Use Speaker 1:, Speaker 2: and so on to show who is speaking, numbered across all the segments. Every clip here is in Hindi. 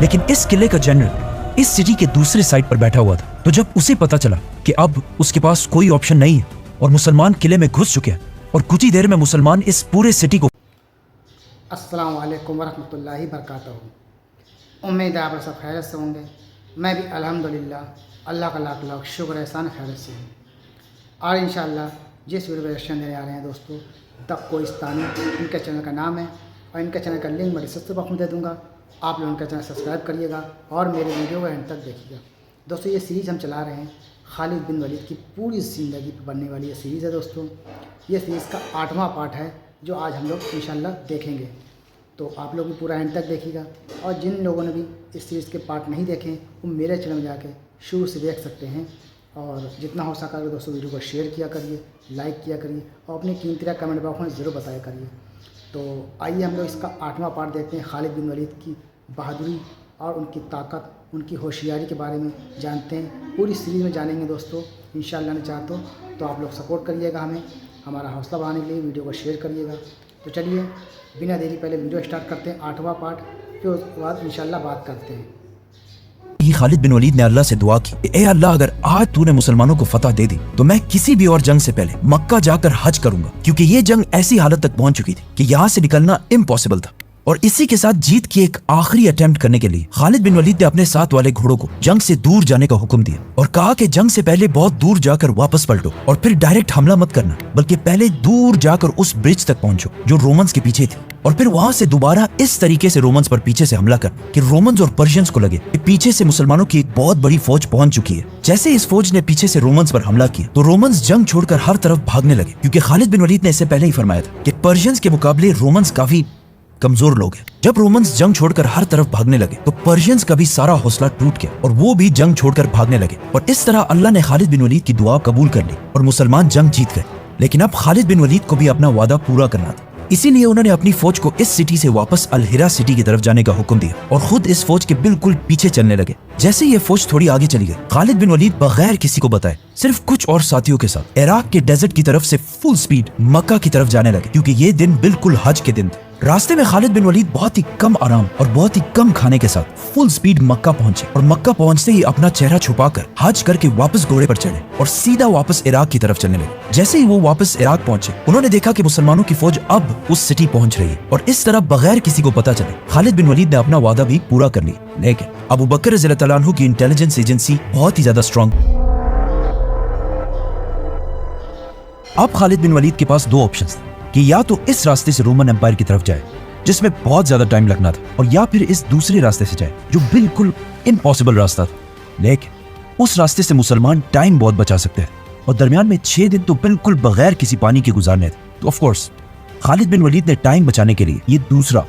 Speaker 1: लेकिन इस किले का जनरल इस सिटी के दूसरे साइड पर बैठा हुआ था। तो जब उसे पता चला कि अब उसके पास कोई ऑप्शन नहीं है और मुसलमान किले में घुस चुके हैं और कुछ ही देर में मुसलमान इस पूरे सिटी को।
Speaker 2: अस्सलाम वालेकुम वरहमतुल्लाहि बरकातहू। उम्मीद है आप सब खैरियत से होंगे। मैं भी अल्हम्दुलिल्लाह अल्लाह का लाख लाख शुक्र एहसान खैरियत से हूँ। और इंशाअल्लाह जिस वीडियो पर रिएक्शन देने आ रहे हैं दोस्तों, तब कोइस्तानी इनके चैनल का नाम है और इनके चैनल का लिंक मैं डिस्क्रिप्शन बॉक्स में दे दूँगा। आप लोग उनका चैनल सब्सक्राइब करिएगा और मेरे वीडियो को एंड तक देखिएगा। दोस्तों ये सीरीज़ हम चला रहे हैं खालिद बिन वलीद की पूरी ज़िंदगी पर बनने वाली ये सीरीज़ है दोस्तों। ये सीरीज़ का 8वां पार्ट है जो आज हम लोग इंशाल्लाह देखेंगे। तो आप लोग भी पूरा एंड तक देखिएगा और जिन लोगों ने भी इस सीरीज़ के पार्ट नहीं देखे वो मेरे चैनल में जाके शुरू से देख सकते हैं। और जितना हो सका दोस्तों वीडियो को शेयर किया करिए, लाइक किया करिए और अपनी कीमती कमेंट बॉक्स में ज़रूर बताया करिए। तो आइए हम लोग इसका 8वां पार्ट देखते हैं। खालिद बिन वलीद की बहादुरी और उनकी ताकत, उनकी होशियारी के बारे में जानते हैं। पूरी सीरीज़ में जानेंगे दोस्तों इंशाअल्लाह ने चाहते तो आप लोग सपोर्ट करिएगा हमें, हमारा हौसला बढ़ाने के लिए वीडियो को शेयर करिएगा। तो चलिए बिना देरी पहले वीडियो स्टार्ट करते हैं 8वां पार्ट, फिर उसके बाद इंशाल्लाह बात करते हैं।
Speaker 1: खालिद बिन वलीद ने अल्लाह से दुआ की, ए अल्लाह अगर आज तूने मुसलमानों को फतह दे दी तो मैं किसी भी और जंग से पहले मक्का जाकर हज करूंगा, क्योंकि ये जंग ऐसी हालत तक पहुंच चुकी थी कि यहाँ से निकलना इम्पॉसिबल था। और इसी के साथ जीत की एक आखिरी अटेम्प्ट करने के लिए खालिद बिन वलीद ने अपने साथ वाले घोड़ों को जंग से दूर जाने का हुक्म दिया और कहा कि जंग से पहले बहुत दूर जाकर वापस पलटो और फिर डायरेक्ट हमला मत करना, बल्कि पहले दूर जाकर उस ब्रिज तक पहुंचो जो रोमन्स के पीछे थी और फिर वहां से दोबारा इस तरीके से रोमन्स पर पीछे से हमला कर कि रोमन्स और पर्शियंस को लगे कि पीछे से मुसलमानों की एक बहुत बड़ी फौज पहुंच चुकी है। जैसे इस फौज ने पीछे से रोमन्स पर हमला किया तो रोमन्स जंग छोड़कर हर तरफ भागने लगे, क्योंकि खालिद बिन वलीद ने इससे पहले ही फरमाया था कि पर्शियंस के मुकाबले रोमन्स काफी कमजोर लोग हैं। जब रोमन्स जंग छोड़कर हर तरफ भागने लगे तो पर्शियंस का भी सारा हौसला टूट गया और वो भी जंग छोड़कर भागने लगे। और इस तरह अल्लाह ने खालिद बिन वलीद की दुआ कबूल कर ली और मुसलमान जंग जीत गए। लेकिन अब खालिद बिन वलीद को भी अपना वादा पूरा करना था, इसीलिए उन्होंने अपनी फौज को इस सिटी से वापस अल हिरा सिटी की तरफ जाने का हुक्म दिया और खुद इस फौज के बिल्कुल पीछे चलने लगे। जैसे ये फौज थोड़ी आगे चली गई, खालिद बिन वलीद बगैर किसी को बताए सिर्फ कुछ और साथियों के साथ इराक के डेजर्ट की तरफ से फुल स्पीड मक्का की तरफ जाने लगे, क्योंकि ये दिन बिल्कुल हज के दिन थे। रास्ते में खालिद बिन वलीद बहुत ही कम आराम और बहुत ही कम खाने के साथ फुल स्पीड मक्का पहुंचे और मक्का पहुंचते ही अपना चेहरा छुपाकर हज करके वापस घोड़े पर चढ़े और सीधा वापस इराक की तरफ चलने लगे। जैसे ही वो वापस इराक पहुंचे उन्होंने देखा कि मुसलमानों की फौज अब उस सिटी पहुंच रही है और इस तरह बगैर किसी को पता चले खालिद बिन वलीद ने अपना वादा भी पूरा कर लिया। लेकिन अबू बकर रज़ियल्लाहु अन्हु की इंटेलिजेंस एजेंसी बहुत ही ज्यादा स्ट्रॉन्ग। अब खालिद बिन वलीद के पास दो ऑप्शंस थे कि या तो इस रास्ते से रोमन एम्पायर की तरफ जाए जिसमें बहुत ज्यादा टाइम लगना था, और या फिर इस दूसरे रास्ते से जाए जो बिल्कुल इम्पॉसिबल रास्ता था। लेकिन उस रास्ते से मुसलमान टाइम बहुत बचा सकते हैं और दरमियान में 6 दिन तो बिल्कुल बगैर किसी पानी के गुजारने थे। तो ऑफ कोर्स खालिद बिन वलीद ने टाइम बचाने के लिए ये दूसरा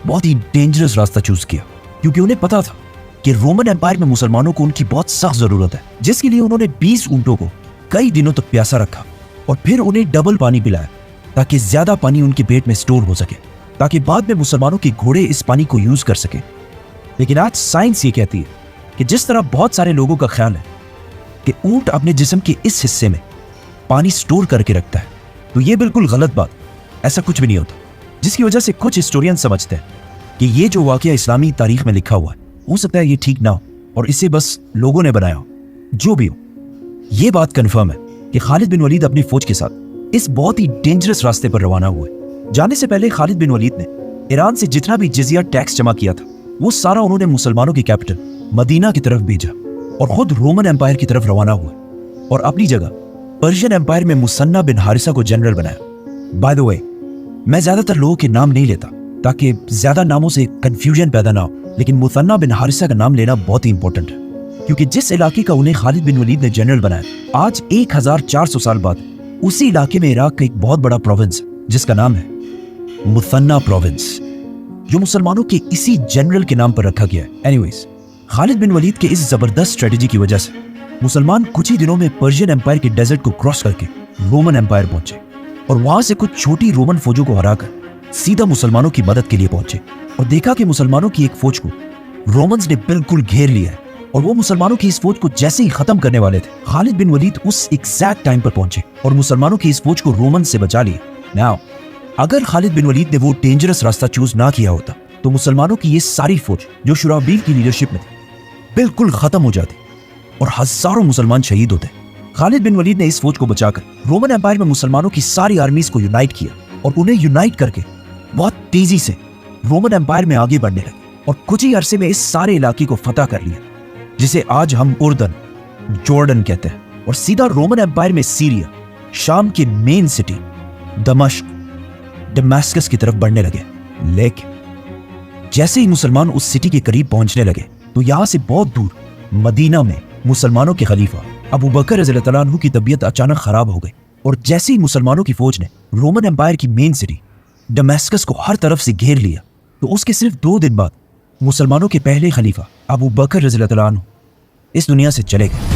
Speaker 1: बहुत ही डेंजरस रास्ता चूज किया, क्योंकि उन्हें पता था कि रोमन एम्पायर में मुसलमानों को उनकी बहुत सख्त जरूरत है, जिसके लिए उन्होंने 20 ऊंटों को कई दिनों तक प्यासा रखा और फिर उन्हें डबल पानी पिलाया ताकि ज्यादा पानी उनके पेट में स्टोर हो सके, ताकि बाद में मुसलमानों के घोड़े इस पानी को यूज कर सके। लेकिन आज साइंस ये कहती है कि जिस तरह बहुत सारे लोगों का ख्याल है कि ऊंट अपने जिस्म के इस हिस्से में पानी स्टोर करके रखता है, तो ये बिल्कुल गलत बात। ऐसा कुछ भी नहीं होता, जिसकी वजह से कुछ हिस्टोरियन समझते हैं कि ये जो वाकया इस्लामी तारीख में लिखा हुआ है हो सकता है ये ठीक ना हो और इसे बस लोगों ने बनाया हो। जो भी हो, ये बात कंफर्म है कि खालिद बिन वलीद अपनी फौज के साथ इस बहुत ही डेंजरस रास्ते पर रवाना हुए। जाने से पहले खालिद बिन वलीद ने ईरान से जितना भी जिजिया टैक्स जमा किया था वो सारा उन्होंने मुसलमानों की कैपिटल मदीना की तरफ भेजा और खुद रोमन एम्पायर की तरफ रवाना हुए और अपनी जगह पर्शियन एम्पायर में मुसन्ना बिन हारिसा को जनरल बनाया। बाय द वे, मैं ज्यादातर लोगों के नाम नहीं लेता ताकि ज्यादा नामों से कंफ्यूजन पैदा ना हो, लेकिन मुसन्ना बिन हारिसा का नाम लेना बहुत ही इंपॉर्टेंट है, क्योंकि जिस इलाके का उन्हें खालिद बिन वलीद ने जनरल बनाया आज 1400 साल बाद उसी इलाके में इराक का एक बहुत बड़ा प्रोविंस जिसका नाम है मुसन्ना प्रोविंस, जो मुसलमानों के इसी जनरल के नाम पर रखा गया है। एनीवेज, खालिद बिन वलीद के इस जबरदस्त स्ट्रेटजी की वजह से मुसलमान कुछ ही दिनों में पर्शियन एम्पायर के डेजर्ट को क्रॉस करके रोमन एम्पायर पहुंचे और वहां से कुछ छोटी रोमन फौजों को हराकर सीधा मुसलमानों की मदद के लिए पहुंचे और देखा कि मुसलमानों की एक फौज को रोमन्स ने बिल्कुल घेर लिया है और वो मुसलमानों की इस फौज को जैसे ही खत्म करने वाले थे, खालिद बिन वलीद उस एग्जैक्ट टाइम पर पहुंचे और मुसलमानों की इस फौज को रोमन से बचा लिया। नाउ अगर खालिद बिन वलीद ने वो डेंजरस रास्ता चूज ना किया होता तो मुसलमानों की ये सारी फौज जो शुराबील की लीडरशिप में थी बिल्कुल खत्म हो जाती और हजारों मुसलमान शहीद होते। खालिद बिन वलीद ने इस फौज को बचाकर रोमन एम्पायर में मुसलमानों की सारी आर्मीज को यूनाइट किया और उन्हें यूनाइट करके बहुत तेजी से रोमन एम्पायर में आगे बढ़ने लगे और कुछ ही अरसे में इस सारे इलाके को फतह कर लिया, जिसे आज हम उर्दन, जॉर्डन कहते हैं, और सीधा रोमन एम्पायर में सीरिया, शाम की मेन सिटी दमिश्क, दमास्कस की तरफ बढ़ने लगे। लेकिन जैसे ही मुसलमान उस सिटी के करीब पहुंचने लगे तो यहां से बहुत दूर मदीना में मुसलमानों के खलीफा अबू बकर रज़ियल्लाहु अन्हु की तबीयत अचानक खराब हो गई और जैसे ही मुसलमानों की फौज ने रोमन एम्पायर की मेन सिटी दमास्कस को हर तरफ से घेर लिया तो उसके सिर्फ 2 दिन बाद मुसलमानों के पहले खलीफा अबू बकर रज़ियल्लाहु अन्हु इस दुनिया से चले गए।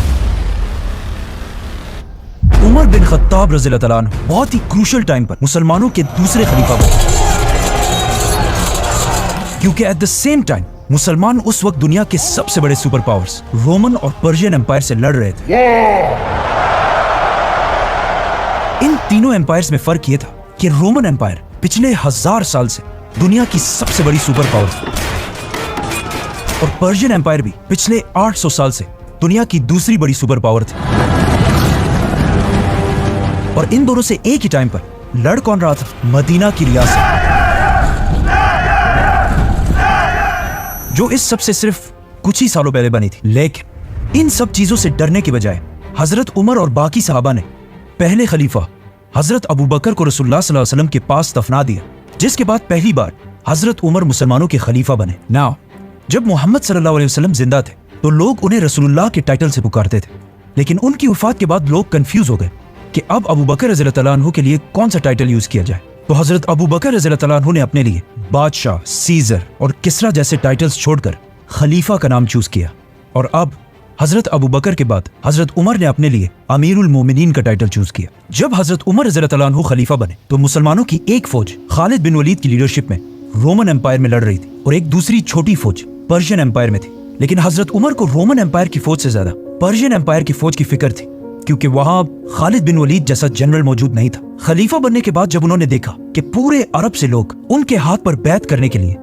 Speaker 1: उमर बिन खत्ताब रज़ियल्लाहु अन्हु बहुत ही क्रूशल टाइम पर मुसलमानों के दूसरे खलीफा बने, क्योंकि एट द सेम टाइम मुसलमान उस वक्त दुनिया के सबसे बड़े सुपर पावर्स रोमन और पर्शियन एम्पायर से लड़ रहे थे। इन तीनों एम्पायर्स में फर्क यह था कि रोमन एम्पायर पिछले 1000 साल से दुनिया की सबसे बड़ी सुपर पावर थी और पर्शियन एम्पायर भी पिछले 800 साल से दुनिया की दूसरी बड़ी सुपर पावर थी। और इन दोनों से एक ही टाइम पर लड़ कौन रहा था? मदीना की रियासत, जो इस सब से सिर्फ कुछ ही सालों पहले बनी थी। लेकिन इन सब चीजों से डरने के बजाय हजरत उमर और बाकी सहाबा ने पहले खलीफा हजरत अबू बकर को रसूलुल्लाह सल्लल्लाहु अलैहि वसल्लम के पास दफना दिया, जिसके बाद पहली बार हजरत उमर मुसलमानों के खलीफा बने। नाउ जब मोहम्मद सल्लल्लाहु अलैहि वसल्लम जिंदा थे तो लोग उन्हें रसूलुल्लाह के टाइटल से पुकारते थे, लेकिन उनकी वफात के बाद लोग कंफ्यूज हो गए कि अब अबू बकर रज़ियल्लाहु अन्हु के लिए कौन सा टाइटल यूज किया जाए। तो हजरत अबू बकर रज़ियल्लाहु अन्हु ने अपने लिए बादशाह, सीजर और किसरा जैसे टाइटल्स छोड़कर खलीफा का नाम चूज किया। और अब हजरत अबू बकर के बाद हजरत उमर ने अपने लिए अमीरुल मोमिनीन का टाइटल चूज किया। जब हजरत उमर रज़ियल्लाहु अन्हु खलीफा बने तो मुसलमानों की एक फौज खालिद बिन वलीद की लीडरशिप में रोमन एम्पायर में लड़ रही थी और एक दूसरी छोटी फौज पर्शियन एम्पायर में थी। लेकिन हजरत उमर को रोमन एम्पायर की फौज से ज्यादा पर्शियन एम्पायर की फौज की फिक्र थी, क्योंकि वहां खालिद बिन वलीद जैसा जनरल मौजूद नहीं था। खलीफा बनने के बाद जब उन्होंने देखा कि पूरे अरब से लोग उनके हाथ पर बैत करने के लिए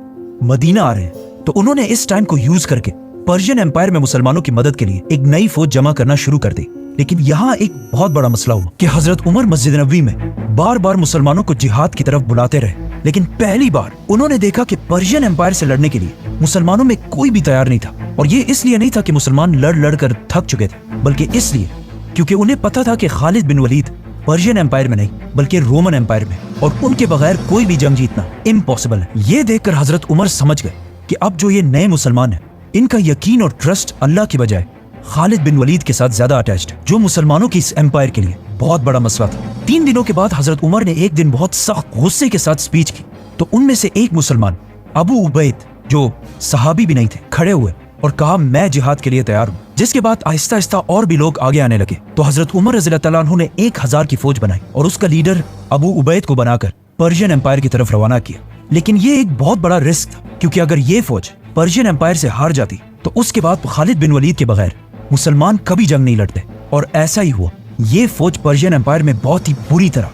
Speaker 1: मदीना आ रहे हैं, तो उन्होंने इस टाइम को यूज करके पर्शियन एम्पायर में मुसलमानों की मदद के लिए एक नई फौज जमा करना शुरू कर दी। लेकिन यहाँ एक बहुत बड़ा मसला हुआ कि हजरत उमर मस्जिद नबवी में बार बार मुसलमानों को जिहाद की तरफ बुलाते रहे, लेकिन पहली बार उन्होंने देखा कि पर्शियन एम्पायर से लड़ने के लिए मुसलमानों में कोई भी तैयार नहीं था। और ये इसलिए नहीं था कि मुसलमान लड़ लड़ कर थक चुके थे, बल्कि इसलिए क्योंकि उन्हें पता था कि खालिद बिन वलीद पर्शियन एम्पायर में नहीं बल्कि रोमन एम्पायर में, और उनके बगैर कोई भी जंग जीतना इम्पॉसिबल है। ये देखकर हजरत उमर समझ गए कि अब जो ये नए मुसलमान हैं, इनका यकीन और ट्रस्ट अल्लाह की बजाय खालिद बिन वलीद के साथ ज्यादा अटैच्ड है, जो मुसलमानों की इस एम्पायर के लिए बहुत बड़ा मसला था। 3 दिनों के बाद हजरत उमर ने एक दिन बहुत सख्त गुस्से के साथ स्पीच की, तो उनमें से एक मुसलमान अबू उबैद, जो सहाबी भी नहीं थे, खड़े हुए और कहा मैं जिहाद के लिए तैयार हूँ। जिसके बाद आहिस्ता आहिस्ता और भी लोग आगे आने लगे। तो हजरत उमर रज़ियल्लाहु अन्हु ने 1000 की फौज बनाई और उसका लीडर अबू उबैद को बनाकर पर्शियन एम्पायर की तरफ रवाना किया। लेकिन ये एक बहुत बड़ा रिस्क था, क्योंकि अगर ये फौज पर्शियन एम्पायर से हार जाती तो उसके बाद खालिद बिन वलीद के बगैर मुसलमान कभी जंग नहीं लड़ते। और ऐसा ही हुआ, ये फौज पर्शियन एम्पायर में बहुत ही बुरी तरह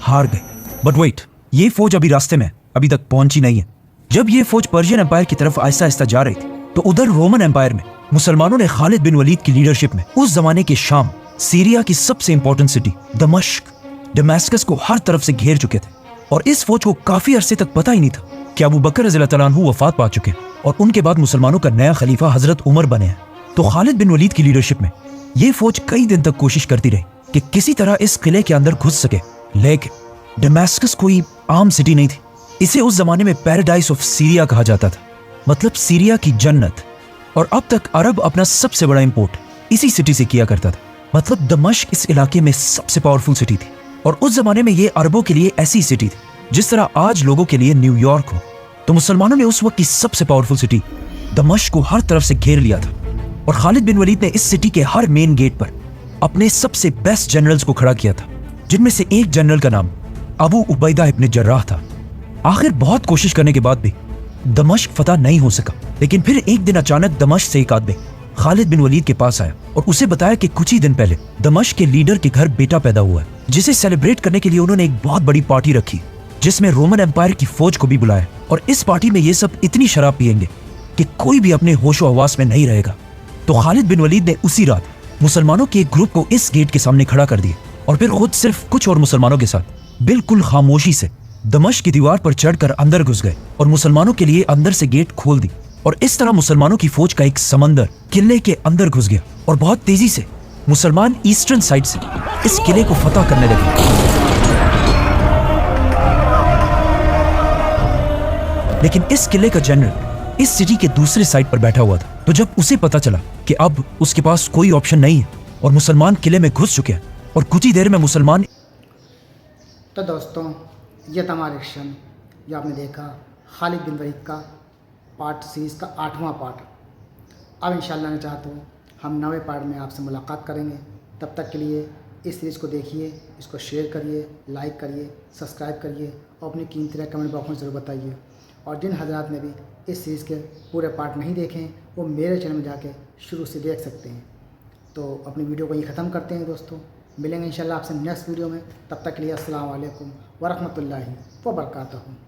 Speaker 1: हार गई। बट वेट, ये फौज अभी रास्ते में अभी तक पहुंची नहीं है। जब ये फौज पर्शियन एम्पायर की तरफ आहिस्ता आहिस्ता जा रही थी तो उधर रोमन एम्पायर में मुसलमानों ने खालिद बिन वलीद की लीडरशिप में उस जमाने के शाम, सीरिया की सबसे इंपॉर्टेंट सिटी दमिश्क, दमास्कस को हर तरफ से घेर चुके थे। और इस फौज को काफी अरसे तक पता ही नहीं था कि अबू बकर रज़ियल्लाहु अन्हु वफात पा चुके और उनके बाद मुसलमानों का नया खलीफा हजरत उमर बने हैं। तो खालिद बिन वलीद की लीडरशिप में ये फौज कई दिन तक कोशिश करती रही कि किसी तरह इस किले के अंदर घुस सके। लेकिन दमास्कस कोई आम सिटी नहीं थी, इसे उस जमाने में पैराडाइज ऑफ सीरिया कहा जाता था, मतलब सीरिया की जन्नत। और अब तक अरब अपना सबसे बड़ा इंपोर्ट इसी सिटी से किया करता था, मतलब दमिश्क इस इलाके में सबसे पावरफुल सिटी थी। और उस जमाने में ये अरबों के लिए ऐसी सिटी थी जिस तरह आज लोगों के लिए न्यूयॉर्क हो। तो मुसलमानों ने उस वक्त की सबसे पावरफुल सिटी दमिश्क को हर तरफ से घेर लिया था। और खालिद बिन वलीद ने इस सिटी के हर मेन गेट पर अपने सबसे बेस्ट जनरल्स को खड़ा किया था, जिनमें से एक जनरल का नाम अबू उबैदा इब्न जर्राह था। आखिर बहुत कोशिश करने के बाद भी दमिश्क फतह नहीं हो सका। लेकिन फिर एक दिन अचानक दमिश्क से एक आदमी खालिद बिन वलीद के पास आया और उसे बताया कि कुछ ही दिन पहले दमिश्क के लीडर के घर बेटा पैदा हुआ है, जिसे सेलिब्रेट करने के लिए उन्होंने एक बहुत बड़ी पार्टी रखी, जिसमें रोमन एम्पायर की फौज को भी बुलाया और इस पार्टी में ये सब इतनी शराब पिएंगे कि कोई भी अपने होशो हवास में नहीं रहेगा। तो खालिद बिन वलीद ने उसी रात मुसलमानों के एक ग्रुप को इस गेट के सामने खड़ा कर दिया और फिर खुद सिर्फ कुछ और मुसलमानों के साथ बिल्कुल खामोशी से दमिश्क की दीवार पर चढ़कर अंदर घुस गए और मुसलमानों के लिए अंदर से गेट खोल दी। और इस तरह मुसलमानों की फौज का एक समंदर किले के अंदर घुस गया और बहुत तेजी से मुसलमान ईस्टर्न साइड से इस किले को फतह करने लगे। लेकिन इस किले का जनरल इस सिटी के दूसरे साइड पर बैठा हुआ था। तो जब उसे पता चला कि अब उसके पास कोई ऑप्शन नहीं है और मुसलमान किले में घुस चुके हैं और कुछ ही देर में मुसलमान।
Speaker 2: तो दोस्तों, यह था हमारा रिएक्शन जो आपने देखा खालिद बिन वलीद का पार्ट सीरीज़ का 8वां पार्ट। अब इंशाअल्लाह ने चाहा तो हम 9वें पार्ट में आपसे मुलाकात करेंगे। तब तक के लिए इस सीरीज़ को देखिए, इसको शेयर करिए, लाइक करिए, सब्सक्राइब करिए और अपनी कीमती राय कमेंट बॉक्स में ज़रूर बताइए। और जिन हजरात ने भी इस सीरीज़ के पूरे पार्ट नहीं देखे हैं वो मेरे चैनल में जाके शुरू से देख सकते हैं। तो अपनी वीडियो को यहीं ख़त्म करते हैं दोस्तों। मिलेंगे इंशाल्लाह आपसे नेक्स्ट वीडियो में। तब तक के लिए अस्सलाम वालेकुम व रहमतुल्लाहि व बरकातहू।